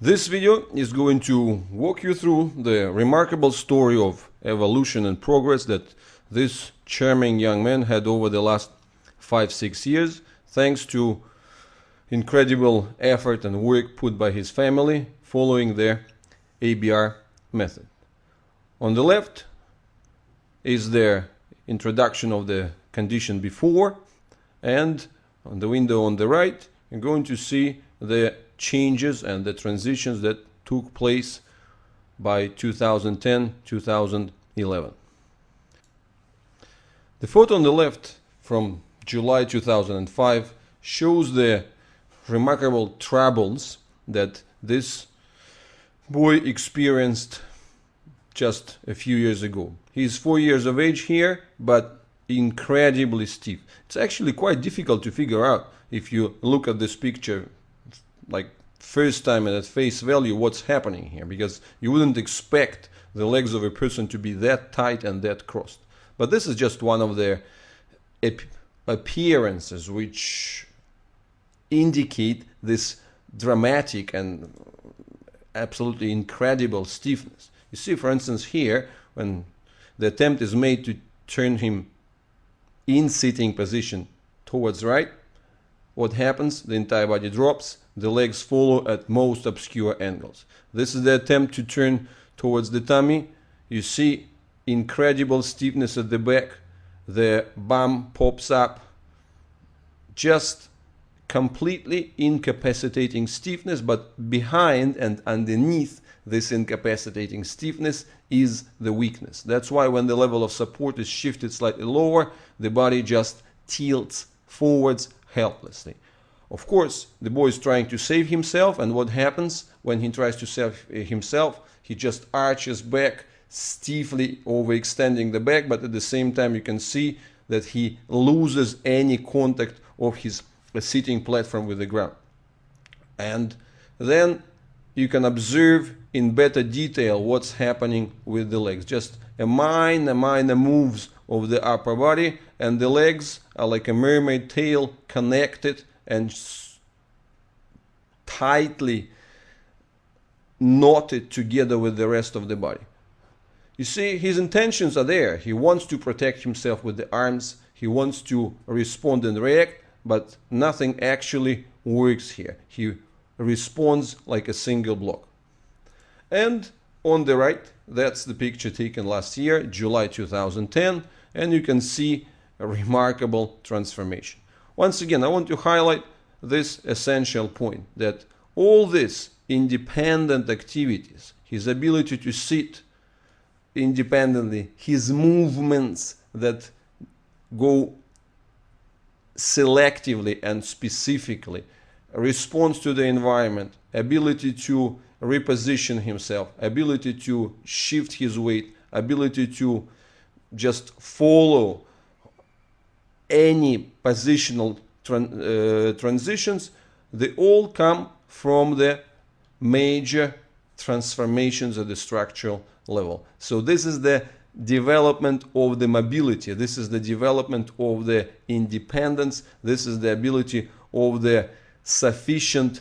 This video is going to walk you through the remarkable story of evolution and progress that this charming young man had over the last 5-6 years, thanks to incredible effort and work put by his family following the ABR method. On the left is the introduction of the condition before, and on the window on the right you're going to see the changes and the transitions that took place by 2010-2011. The photo on the left from July 2005 shows the remarkable troubles that this boy experienced just a few years ago. He's 4 years of age here, but incredibly stiff. It's actually quite difficult to figure out if you look at this picture like first time and at face value what's happening here, because you wouldn't expect the legs of a person to be that tight and that crossed. But this is just one of the appearances which indicate this dramatic and absolutely incredible stiffness. You see, for instance, here when the attempt is made to turn him in sitting position towards right, what happens? The entire body drops, the legs follow at most obscure angles. This is the attempt to turn towards the tummy. You see incredible stiffness at the back, the bum pops up, just completely incapacitating stiffness, but behind and underneath this incapacitating stiffness is the weakness. That's why when the level of support is shifted slightly lower, the body just tilts forwards helplessly. Of course, the boy is trying to save himself, and what happens when he tries to save himself? He just arches back, stiffly overextending the back, but at the same time you can see that he loses any contact of his sitting platform with the ground. And then you can observe in better detail what's happening with the legs. Just a minor moves of the upper body, and the legs are like a mermaid tail, connected and tightly knotted together with the rest of the body. You see, his intentions are there. He wants to protect himself with the arms, he wants to respond and react, but nothing actually works here. He responds like a single block. And on the right, that's the picture taken last year, July 2010, and you can see a remarkable transformation. Once again, I want to highlight this essential point, that all these independent activities, his ability to sit independently, his movements that go selectively and specifically, response to the environment, ability to reposition himself, ability to shift his weight, ability to just follow any positional transitions, they all come from the major transformations at the structural level. So this is the development of the mobility, this is the development of the independence, this is the ability of the sufficient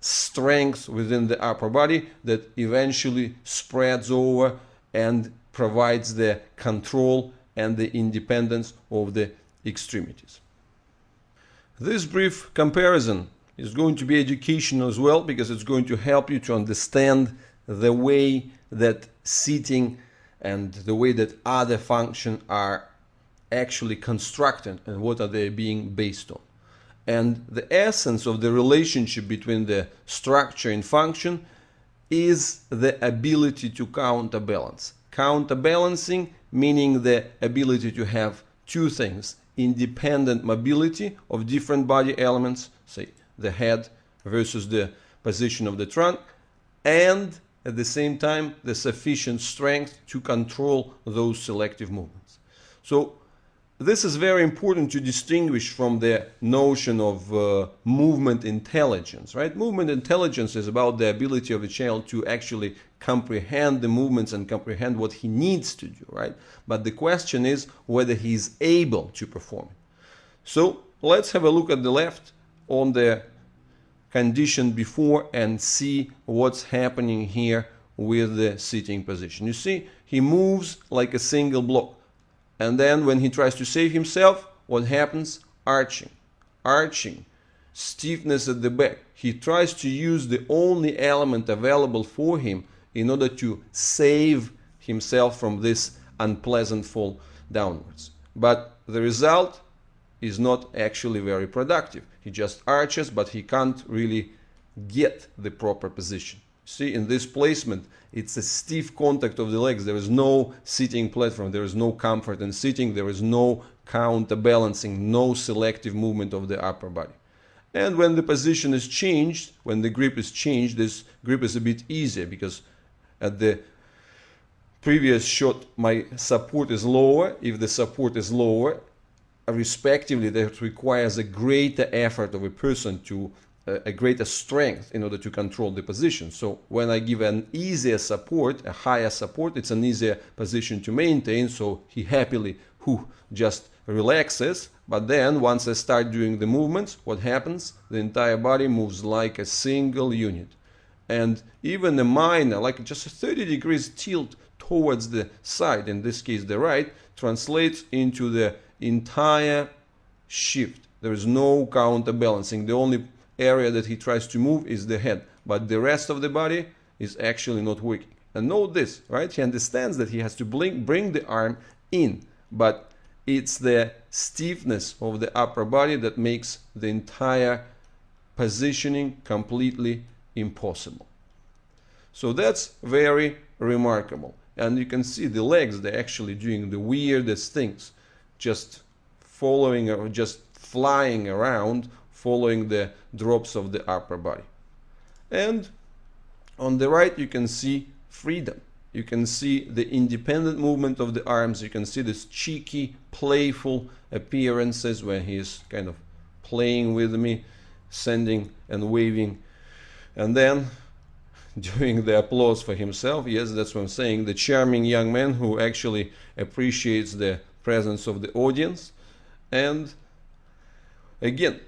strength within the upper body that eventually spreads over and provides the control and the independence of the extremities. This brief comparison is going to be educational as well, because it's going to help you to understand the way that sitting and the way that other functions are actually constructed and what are they being based on. And the essence of the relationship between the structure and function is the ability to counterbalance. Counterbalancing meaning the ability to have two things: independent mobility of different body elements, say the head versus the position of the trunk, and at the same time the sufficient strength to control those selective movements. So this is very important to distinguish from the notion of movement intelligence, right? Movement intelligence is about the ability of a child to actually comprehend the movements and comprehend what he needs to do, right? But the question is whether he is able to perform it. So let's have a look at the left on the condition before and see what's happening here with the sitting position. You see, he moves like a single block. And then when he tries to save himself, what happens? Arching. Arching. Stiffness at the back. He tries to use the only element available for him in order to save himself from this unpleasant fall downwards. But the result is not actually very productive. He just arches, but he can't really get the proper position. See, in this placement, it's a stiff contact of the legs. There is no sitting platform. There is no comfort in sitting. There is no counterbalancing, no selective movement of the upper body. And when the position is changed, when the grip is changed, this grip is a bit easier, because at the previous shot my support is lower. If the support is lower, respectively, that requires a greater effort of a person to a greater strength in order to control the position. So when I give an easier support, a higher support, it's an easier position to maintain. So he happily just relaxes. But then once I start doing the movements, what happens? The entire body moves like a single unit. And even a minor, like just a 30 degrees tilt towards the side, in this case the right, translates into the entire shift. There is no counterbalancing. The only area that he tries to move is the head, but the rest of the body is actually not working. And note this, right? He understands that he has to bring the arm in, but it's the stiffness of the upper body that makes the entire positioning completely impossible. So that's very remarkable. And you can see the legs, they're actually doing the weirdest things, just following or just flying around, following the drops of the upper body. And on the right you can see freedom. You can see the independent movement of the arms. You can see this cheeky, playful appearances where he is kind of playing with me, sending and waving. And then doing the applause for himself. Yes, that's what I'm saying. The charming young man who actually appreciates the presence of the audience. And again,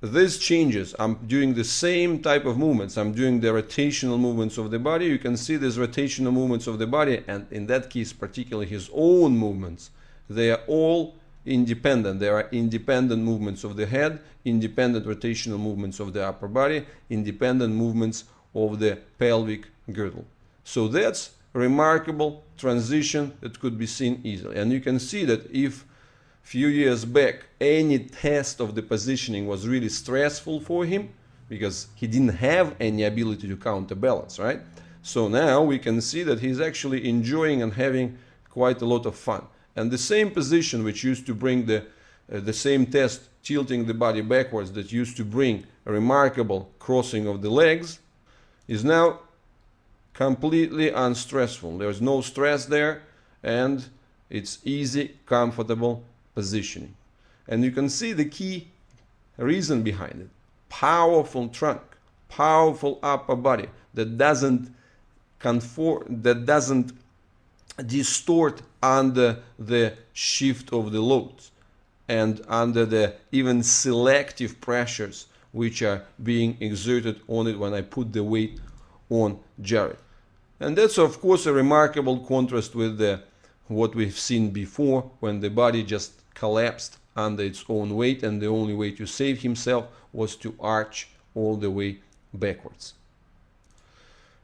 this changes. I'm doing the same type of movements. I'm doing the rotational movements of the body. You can see these rotational movements of the body, and in that case, particularly his own movements, they are all independent. There are independent movements of the head, independent rotational movements of the upper body, independent movements of the pelvic girdle. So that's a remarkable transition that could be seen easily. And you can see that if few years back any test of the positioning was really stressful for him because he didn't have any ability to counterbalance, right? So now we can see that he's actually enjoying and having quite a lot of fun. And the same position which used to bring the same test, tilting the body backwards, that used to bring a remarkable crossing of the legs, is now completely unstressful. There's no stress there, and it's easy, comfortable positioning. And you can see the key reason behind it. Powerful trunk, powerful upper body that doesn't conform, that doesn't distort under the shift of the loads and under the even selective pressures which are being exerted on it when I put the weight on Jared. And that's of course a remarkable contrast with what we've seen before, when the body just collapsed under its own weight and the only way to save himself was to arch all the way backwards.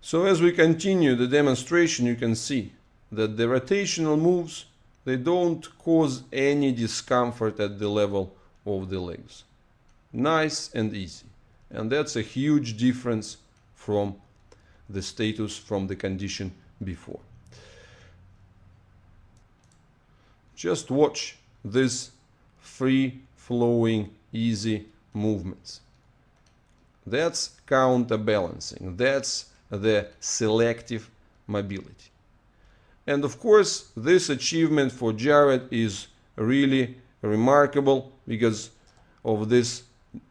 So as we continue the demonstration, you can see that the rotational moves, they don't cause any discomfort at the level of the legs. Nice and easy. And that's a huge difference from the status, from the condition before. Just watch these free-flowing, easy movements. That's counterbalancing. That's the selective mobility. And of course, this achievement for Jared is really remarkable because of this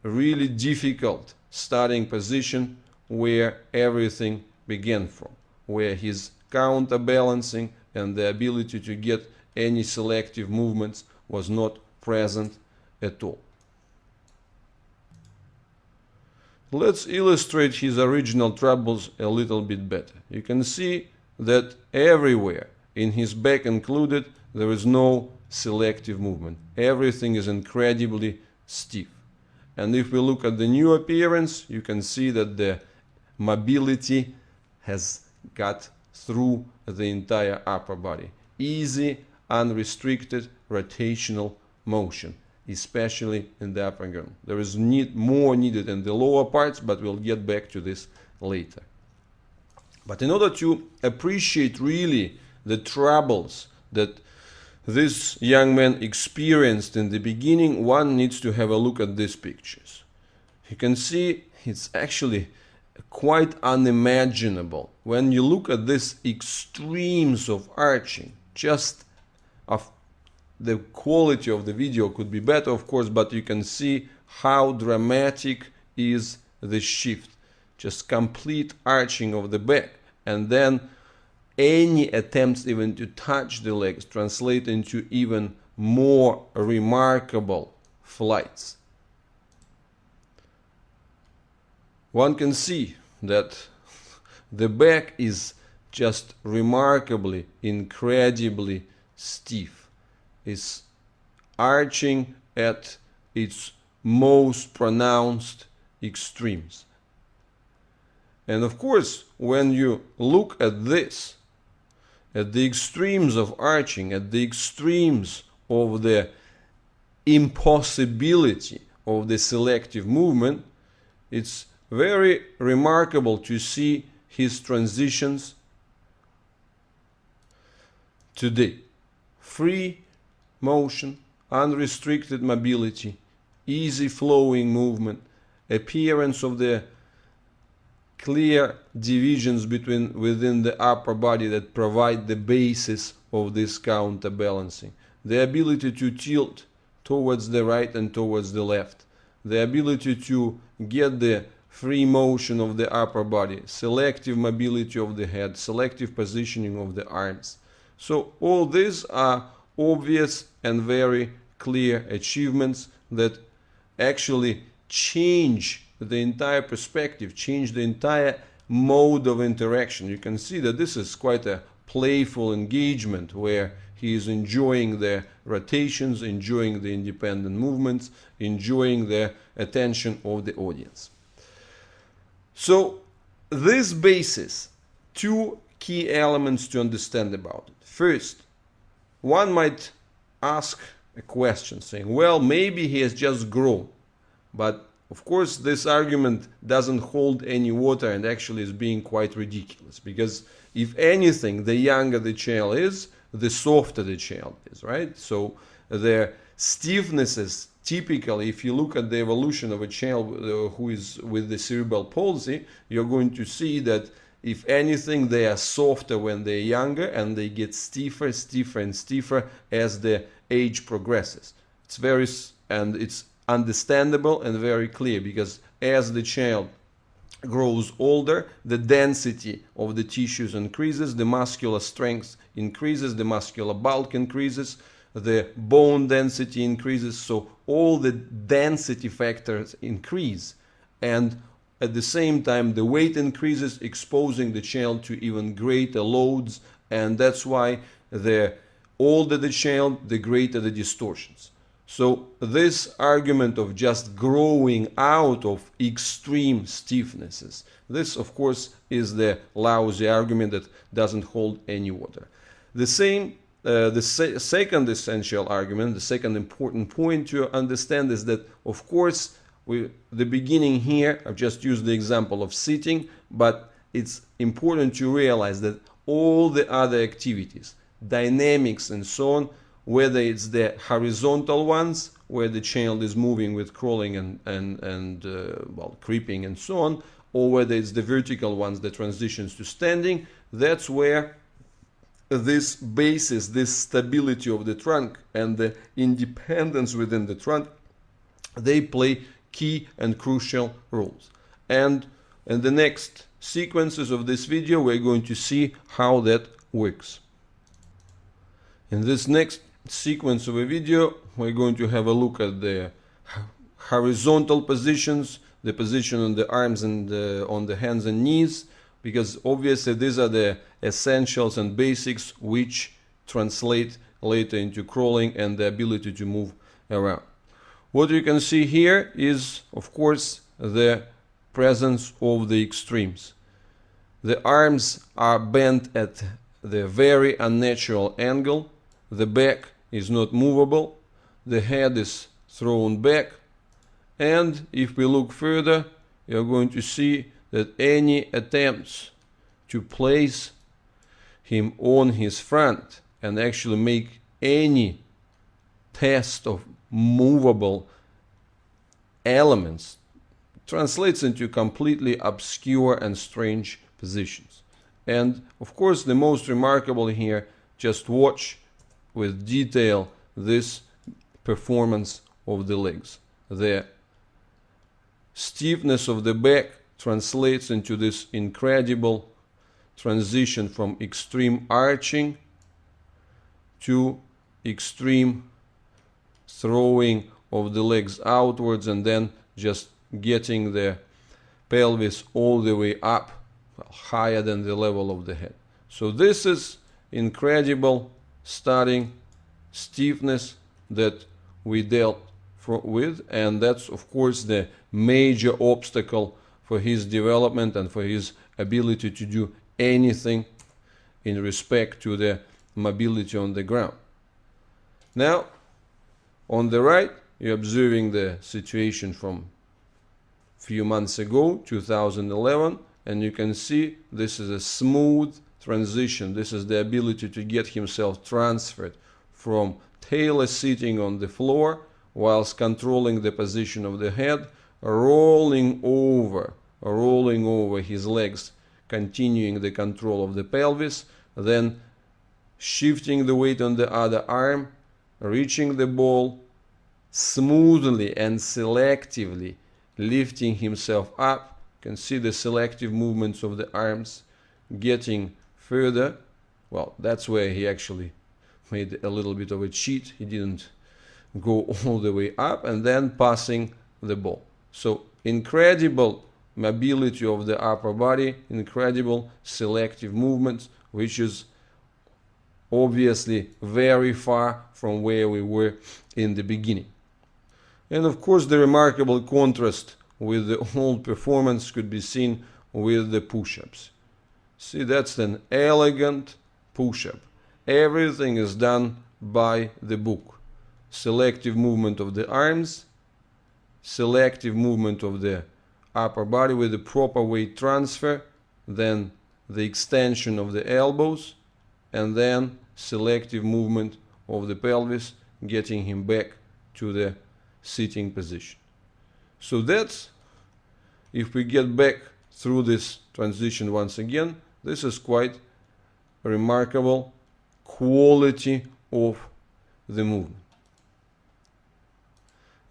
really difficult starting position where everything began from, where his counterbalancing and the ability to get any selective movements was not present at all. let's illustrate his original troubles a little bit better. You can see that everywhere, in his back included, there is no selective movement. Everything is incredibly stiff. And if we look at the new appearance, you can see that the mobility has got through the entire upper body. Easy, unrestricted rotational motion, especially in the upper arm. There is more needed in the lower parts, but we'll get back to this later. But in order to appreciate really the troubles that this young man experienced in the beginning, one needs to have a look at these pictures. You can see it's actually quite unimaginable. When you look at these extremes of arching, just the quality of the video could be better, of course, but you can see how dramatic is the shift. Just complete arching of the back, and then any attempts even to touch the legs translate into even more remarkable flights. One can see that the back is just remarkably, incredibly stiff. It's arching at its most pronounced extremes. And of course, when you look at this, at the extremes of arching, at the extremes of the impossibility of the selective movement, it's very remarkable to see his transitions today. Free motion, unrestricted mobility, easy flowing movement, appearance of the clear divisions within the upper body that provide the basis of this counterbalancing, the ability to tilt towards the right and towards the left, the ability to get the free motion of the upper body, selective mobility of the head, selective positioning of the arms. So all these are obvious and very clear achievements that actually change the entire perspective, change the entire mode of interaction. You can see that this is quite a playful engagement where he is enjoying the rotations, enjoying the independent movements, enjoying the attention of the audience. So this basis, two key elements to understand about it. First, one might ask a question saying, well, maybe he has just grown, but of course, this argument doesn't hold any water and actually is being quite ridiculous, because if anything, the younger the child is, the softer the child is, right? So the stiffnesses, typically, if you look at the evolution of a child who is with the cerebral palsy, you're going to see that if anything, they are softer when they're younger, and they get stiffer and stiffer as the age progresses. It's understandable and very clear, because as the child grows older, the density of the tissues increases, the muscular strength increases, the muscular bulk increases, the bone density increases, so all the density factors increase, and at the same time the weight increases, exposing the child to even greater loads, and that's why the older the child, the greater the distortions. So this argument of just growing out of extreme stiffnesses, this of course is the lousy argument that doesn't hold any water. The second essential argument, the second important point to understand is that, of course, the beginning here, I've just used the example of sitting, but it's important to realize that all the other activities, dynamics and so on, whether it's the horizontal ones, where the child is moving with crawling and creeping and so on, or whether it's the vertical ones, the transitions to standing, that's where this basis, this stability of the trunk and the independence within the trunk, they play key and crucial roles. And in the next sequences of this video, we're going to see how that works. In this next sequence of a video, we're going to have a look at the horizontal positions, the position on the arms and on the hands and knees, because obviously these are the essentials and basics which translate later into crawling and the ability to move around. What you can see here is, of course, the presence of the extremes. The arms are bent at the very unnatural angle, the back is not movable, the head is thrown back, and if we look further, you're going to see that any attempts to place him on his front and actually make any test of movable elements translates into completely obscure and strange positions. And of course, the most remarkable here, just watch with detail this performance of the legs. The stiffness of the back translates into this incredible transition from extreme arching to extreme throwing of the legs outwards, and then just getting the pelvis all the way up, higher than the level of the head. So this is incredible starting stiffness that we dealt with, and that's of course the major obstacle for his development and for his ability to do anything in respect to the mobility on the ground. Now, on the right, you're observing the situation from a few months ago, 2011, and you can see this is a smooth transition. This is the ability to get himself transferred from tailor sitting on the floor whilst controlling the position of the head, rolling over his legs, continuing the control of the pelvis, then shifting the weight on the other arm, reaching the ball, smoothly and selectively lifting himself up. You can see the selective movements of the arms, getting further. Well, that's where he actually made a little bit of a cheat. He didn't go all the way up, and then passing the ball. So incredible mobility of the upper body, incredible selective movements, which is obviously very far from where we were in the beginning. And of course, the remarkable contrast with the old performance could be seen with the push-ups. See, that's an elegant push-up. Everything is done by the book. Selective movement of the arms, selective movement of the upper body with the proper weight transfer, then the extension of the elbows, and then selective movement of the pelvis, getting him back to the sitting position. So that's, if we get back through this transition once again, this is quite a remarkable quality of the movement.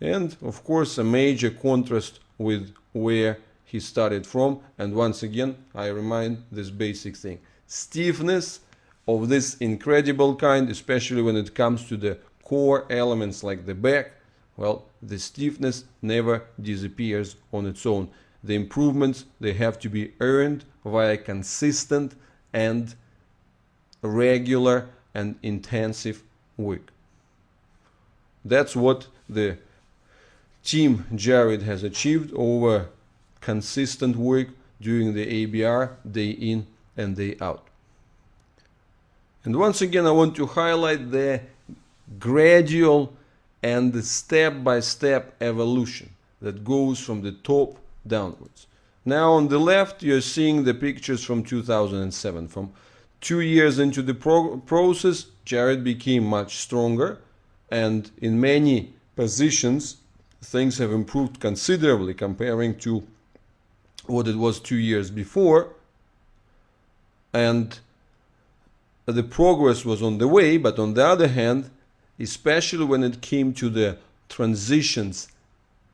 And of course, a major contrast with where he started from. And once again, I remind this basic thing: stiffness of this incredible kind, especially when it comes to the core elements like the back. Well, the stiffness never disappears on its own. The improvements, they have to be earned via consistent and regular and intensive work. That's what the team Jared has achieved over consistent work during the ABR, day in and day out. And once again, I want to highlight the gradual and the step-by-step evolution that goes from the top downwards. Now on the left, you're seeing the pictures from 2007. From 2 years into the process, Jared became much stronger, and in many positions, things have improved considerably comparing to what it was 2 years before. And the progress was on the way, but on the other hand, especially when it came to the transitions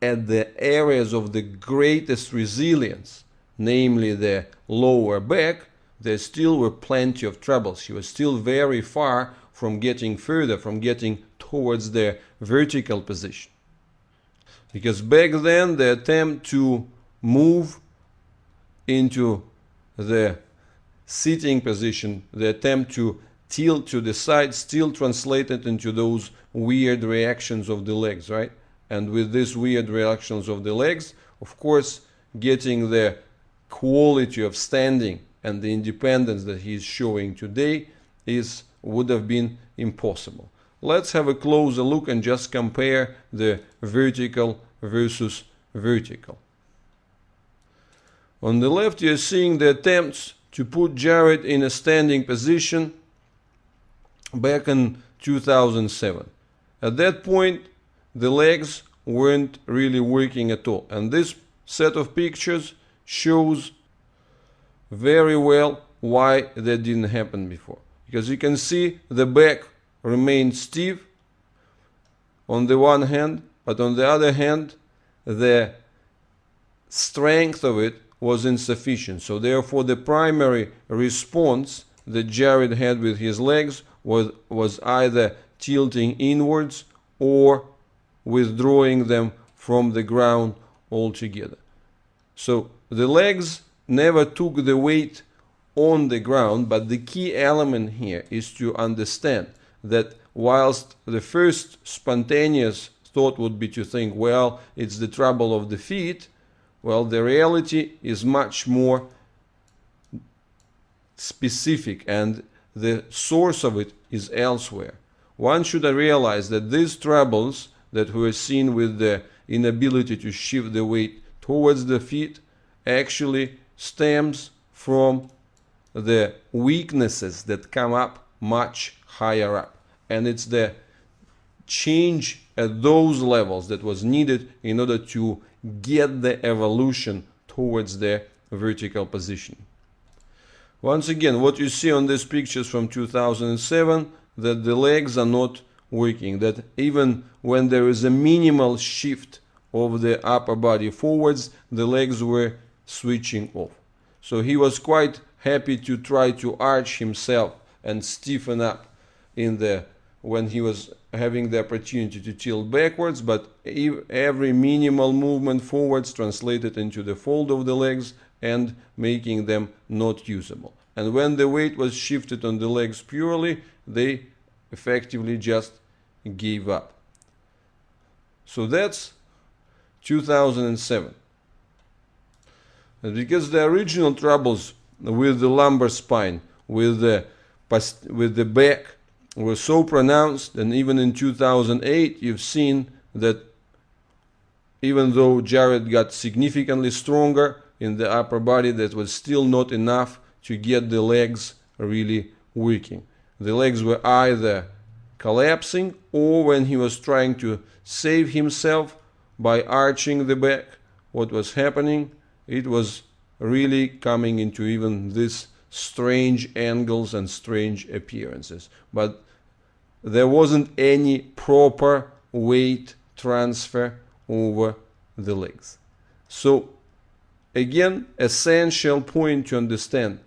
at the areas of the greatest resilience, namely the lower back, there still were plenty of troubles. He was still very far from getting further, from getting towards the vertical position. Because back then the attempt to move into the sitting position, the attempt to tilt to the side, still translated into those weird reactions of the legs, right? And with these weird reactions of the legs, of course, getting the quality of standing and the independence that he is showing today would have been impossible. Let's have a closer look and just compare the vertical versus vertical. On the left, you're seeing the attempts to put Jarrett in a standing position back in 2007. At that point, the legs weren't really working at all. And this set of pictures shows very well why that didn't happen before. Because you can see the back remained stiff on the one hand, but on the other hand, the strength of it was insufficient. So therefore the primary response that Jarrett had with his legs was either tilting inwards or withdrawing them from the ground altogether. So the legs never took the weight on the ground, but the key element here is to understand that whilst the first spontaneous thought would be to think, well, it's the trouble of the feet, well, the reality is much more specific and the source of it is elsewhere. One should realize that these troubles that were seen with the inability to shift the weight towards the feet actually stems from the weaknesses that come up much higher up. And it's the change at those levels that was needed in order to get the evolution towards the vertical position. Once again, what you see on these pictures from 2007, that the legs are not working, that even when there is a minimal shift of the upper body forwards, the legs were switching off. So he was quite happy to try to arch himself and stiffen up when he was having the opportunity to tilt backwards, but every minimal movement forwards translated into the fold of the legs and making them not usable. And when the weight was shifted on the legs purely, they effectively just gave up. So that's 2007. And because the original troubles with the lumbar spine, with the back, were so pronounced, and even in 2008 you've seen that even though Jarrett got significantly stronger in the upper body, that was still not enough to get the legs really working. The legs were either collapsing, or when he was trying to save himself by arching the back, what was happening, it was really coming into even these strange angles and strange appearances. But there wasn't any proper weight transfer over the legs. So again, essential point to understand: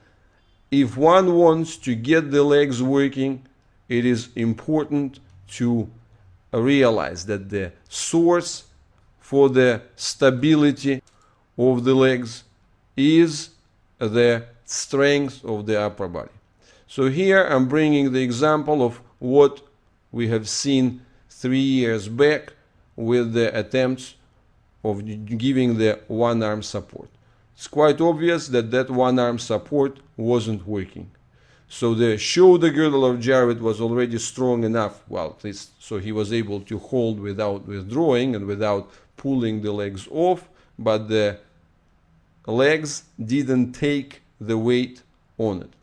if one wants to get the legs working, it is important to realize that the source for the stability of the legs is the strength of the upper body. So here I'm bringing the example of what we have seen 3 years back with the attempts of giving the one-arm support. It's quite obvious that that one-arm support wasn't working. So the shoulder girdle of Jarrett was already strong enough, well, at least so he was able to hold without withdrawing and without pulling the legs off, but the legs didn't take the weight on it.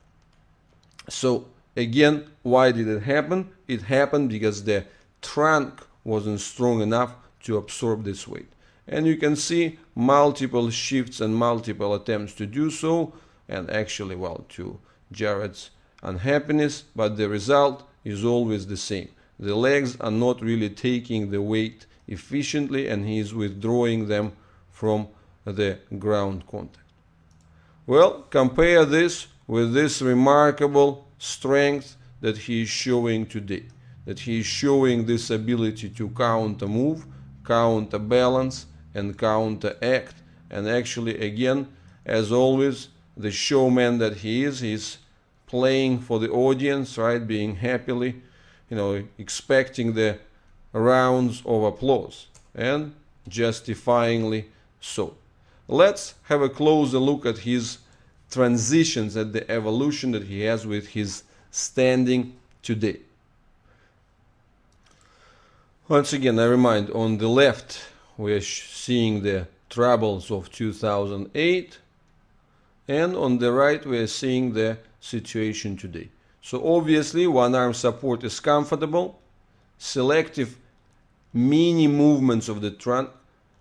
So again, why did it happen? It happened because the trunk wasn't strong enough to absorb this weight. And you can see multiple shifts and multiple attempts to do so, and actually, well, to Jarrett's unhappiness, but the result is always the same. The legs are not really taking the weight efficiently, and he is withdrawing them from the ground contact. Well, compare this with this remarkable strength that he is showing today, that he is showing this ability to counter move, counterbalance and counteract. And actually, again, as always, the showman that he is, he's playing for the audience, right? Being happily, expecting the rounds of applause, and justifyingly so. Let's have a closer look at his transitions, at the evolution that he has with his standing today. Once again, I remind, on the left we are seeing the troubles of 2008, and on the right we are seeing the situation today. So obviously one arm support is comfortable, selective mini movements of the trunk,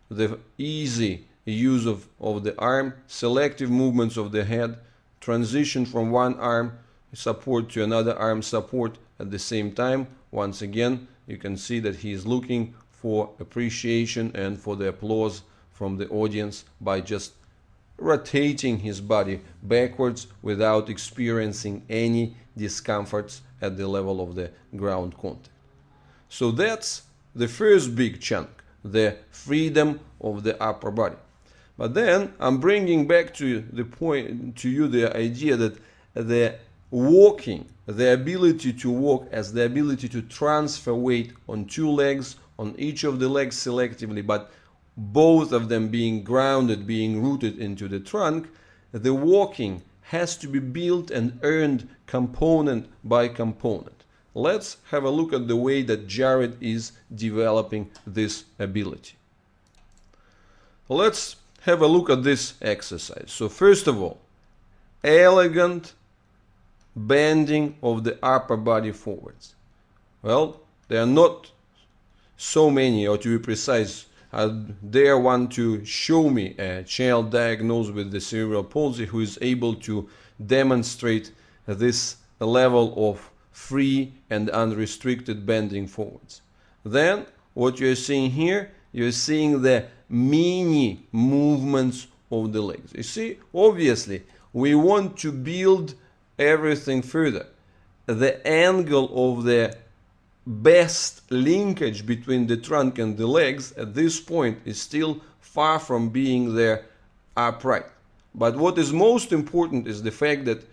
the easy use of the arm, selective movements of the head, transition from one arm support to another arm support at the same time. Once again, you can see that he is looking for appreciation and for the applause from the audience by just rotating his body backwards without experiencing any discomforts at the level of the ground contact. So that's the first big chunk, the freedom of the upper body. But then I'm bringing back to you the idea that the walking, the ability to walk as the ability to transfer weight on two legs, on each of the legs selectively, but both of them being grounded, being rooted into the trunk, the walking has to be built and earned component by component. Let's have a look at the way that Jared is developing this ability. Let's have a look at this exercise. So first of all, elegant bending of the upper body forwards. Well, there are not so many, or to be precise, I dare want to show me a child diagnosed with the cerebral palsy who is able to demonstrate this level of free and unrestricted bending forwards. Then what you're seeing here, you're seeing the mini movements of the legs. You see, obviously we want to build everything further. The angle of the best linkage between the trunk and the legs at this point is still far from being there upright. But what is most important is the fact that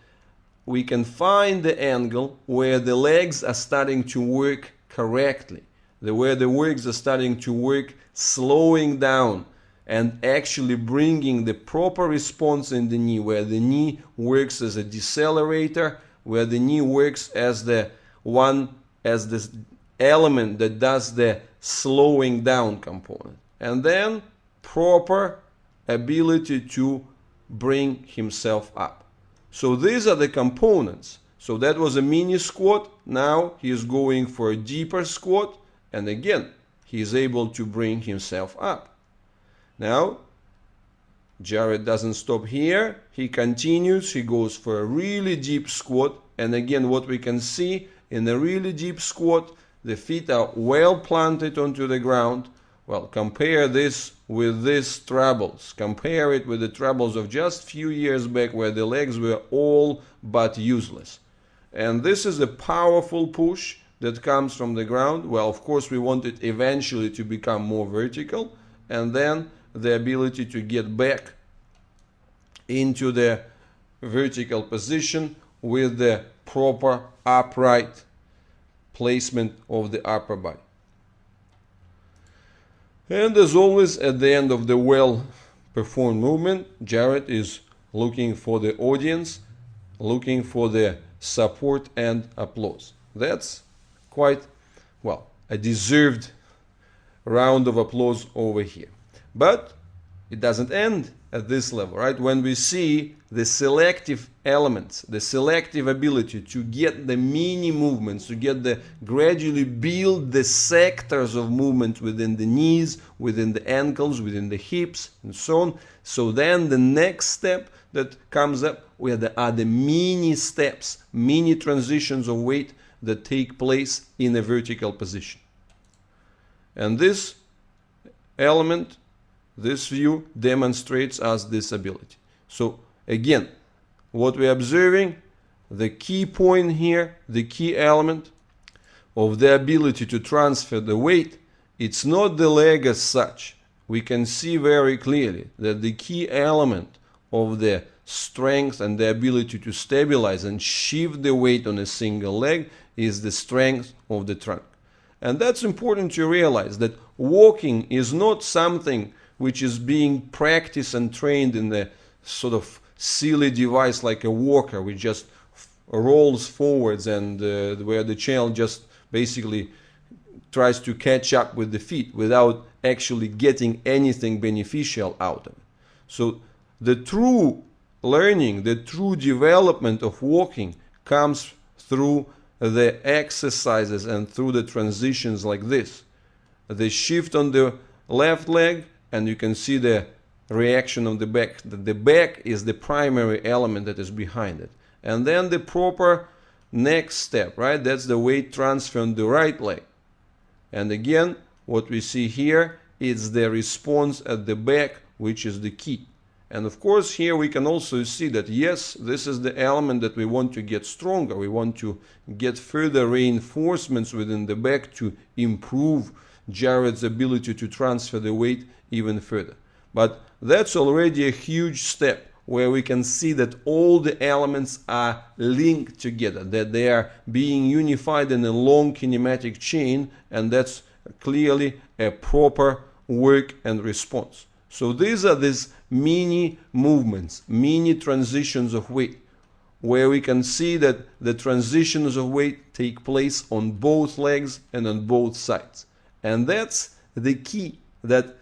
we can find the angle where the legs are starting to work correctly, where the legs are starting to work slowing down and actually bringing the proper response in the knee, where the knee works as a decelerator, where the knee works as the element that does the slowing down component, and then proper ability to bring himself up. So these are the components. So that was a mini squat. Now he is going for a deeper squat, and again he is able to bring himself up. Now Jared doesn't stop here, he continues, he goes for a really deep squat, and again what we can see in a really deep squat, the feet are well planted onto the ground. Well, compare this with these troubles. Compare it with the troubles of just few years back where the legs were all but useless. And this is a powerful push that comes from the ground. Well, of course, we want it eventually to become more vertical, and then the ability to get back into the vertical position with the proper upright placement of the upper body. And as always, at the end of the well-performed movement, Jared is looking for the audience, looking for the support and applause. That's quite, well, a deserved round of applause over here. But it doesn't end at this level, right? When we see the selective elements, the selective ability to get the mini movements, to get the gradually build the sectors of movement within the knees, within the ankles, within the hips, and so on. So then the next step that comes up, where there are the mini steps, mini transitions of weight that take place in a vertical position. And this element, this view demonstrates us this ability. So again, what we're observing, the key point here, the key element of the ability to transfer the weight it's not the leg as such. We can see very clearly that the key element of the strength and the ability to stabilize and shift the weight on a single leg is the strength of the trunk. And that's important to realize, that walking is not something which is being practiced and trained in a sort of silly device like a walker, which just rolls forwards and where the child just basically tries to catch up with the feet without actually getting anything beneficial out of it. So the true learning, the true development of walking comes through the exercises and through the transitions like this. The shift on the left leg, and you can see the reaction of the back. The back is the primary element that is behind it. And then the proper next step, right? That's the weight transfer on the right leg. And again, what we see here is the response at the back, which is the key. And of course, here we can also see that, yes, this is the element that we want to get stronger. We want to get further reinforcements within the back to improve Jared's ability to transfer the weight even further. But that's already a huge step where we can see that all the elements are linked together, that they are being unified in a long kinematic chain, and that's clearly a proper work and response. So these are these mini movements, mini transitions of weight, where we can see that the transitions of weight take place on both legs and on both sides. And that's the key that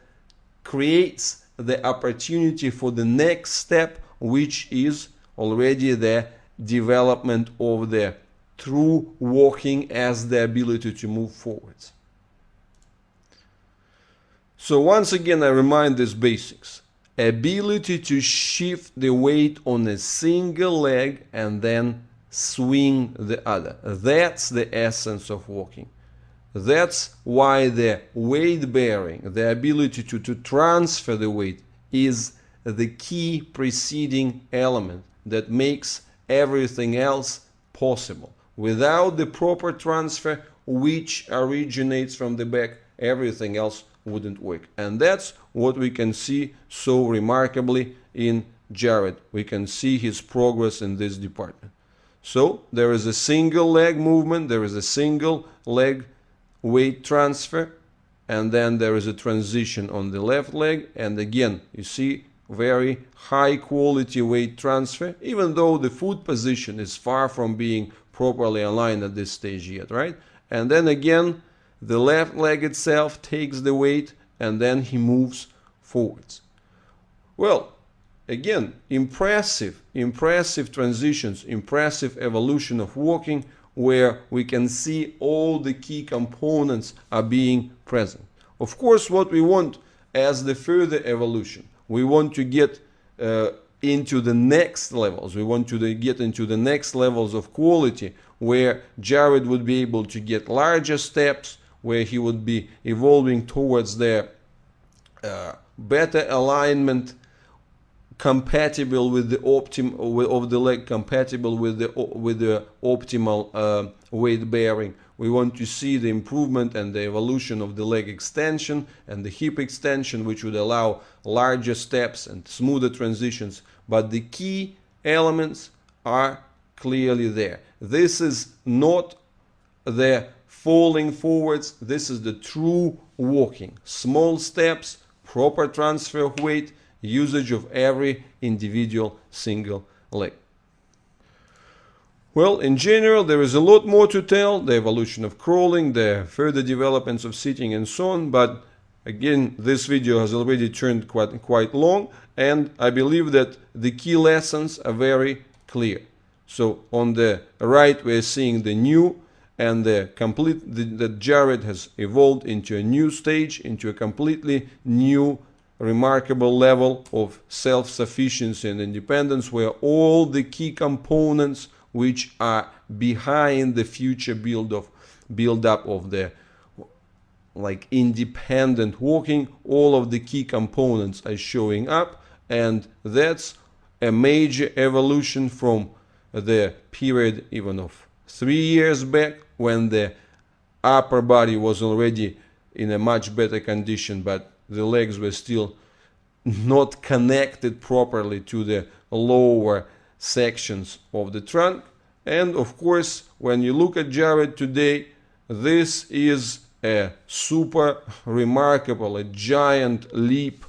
creates the opportunity for the next step, which is already the development of the true walking as the ability to move forwards. So once again, I remind these basics. Ability to shift the weight on a single leg and then swing the other. That's the essence of walking. That's why the weight bearing, the ability to transfer the weight, is the key preceding element that makes everything else possible. Without the proper transfer, which originates from the back, everything else wouldn't work. And that's what we can see so remarkably in Jared. We can see his progress in this department. So there is a single leg movement, there is a single leg weight transfer, and then there is a transition on the left leg, and again you see very high quality weight transfer, even though the foot position is far from being properly aligned at this stage yet, right? And then again the left leg itself takes the weight, and then he moves forwards. Well, again, impressive transitions, impressive evolution of walking, where we can see all the key components are being present. Of course, what we want as the further evolution, we want to get into the next levels. We want to get into the next levels of quality, where Jared would be able to get larger steps, where he would be evolving towards the better alignment, compatible with the of the leg, compatible with the optimal weight bearing. We want to see the improvement and the evolution of the leg extension and the hip extension, which would allow larger steps and smoother transitions. But the key elements are clearly there. This is not the falling forwards, this is the true walking. Small steps, proper transfer of weight, usage of every individual single leg. Well, in general, there is a lot more to tell, the evolution of crawling, the further developments of sitting and so on, but again, this video has already turned quite long, and I believe that the key lessons are very clear. So on the right, we're seeing the new and that Jared has evolved into a new stage, into a completely new, remarkable level of self-sufficiency and independence, where all the key components which are behind the future build-up of the independent walking, all of the key components are showing up, and that's a major evolution from the period even of 3 years back, when the upper body was already in a much better condition, but the legs were still not connected properly to the lower sections of the trunk. And of course, when you look at Jared today, this is a super remarkable, a giant leap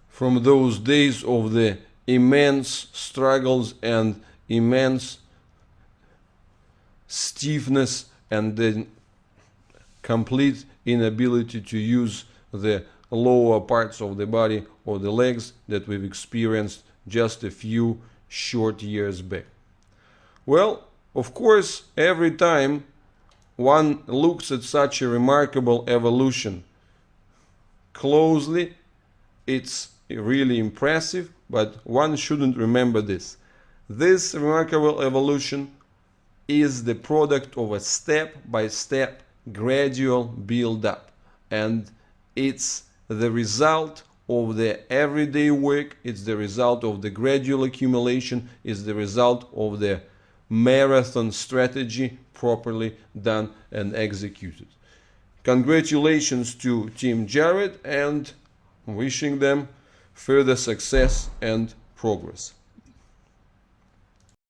from those days of the immense struggles and immense stiffness and the complete inability to use the lower parts of the body or the legs that we've experienced just a few short years back. Well, of course, every time one looks at such a remarkable evolution closely, it's really impressive, but one shouldn't remember this. This remarkable evolution is the product of a step-by-step gradual build-up, and it's the result of the everyday work, it's the result of the gradual accumulation, it's the result of the marathon strategy properly done and executed. Congratulations to Team Jared, and wishing them further success and progress.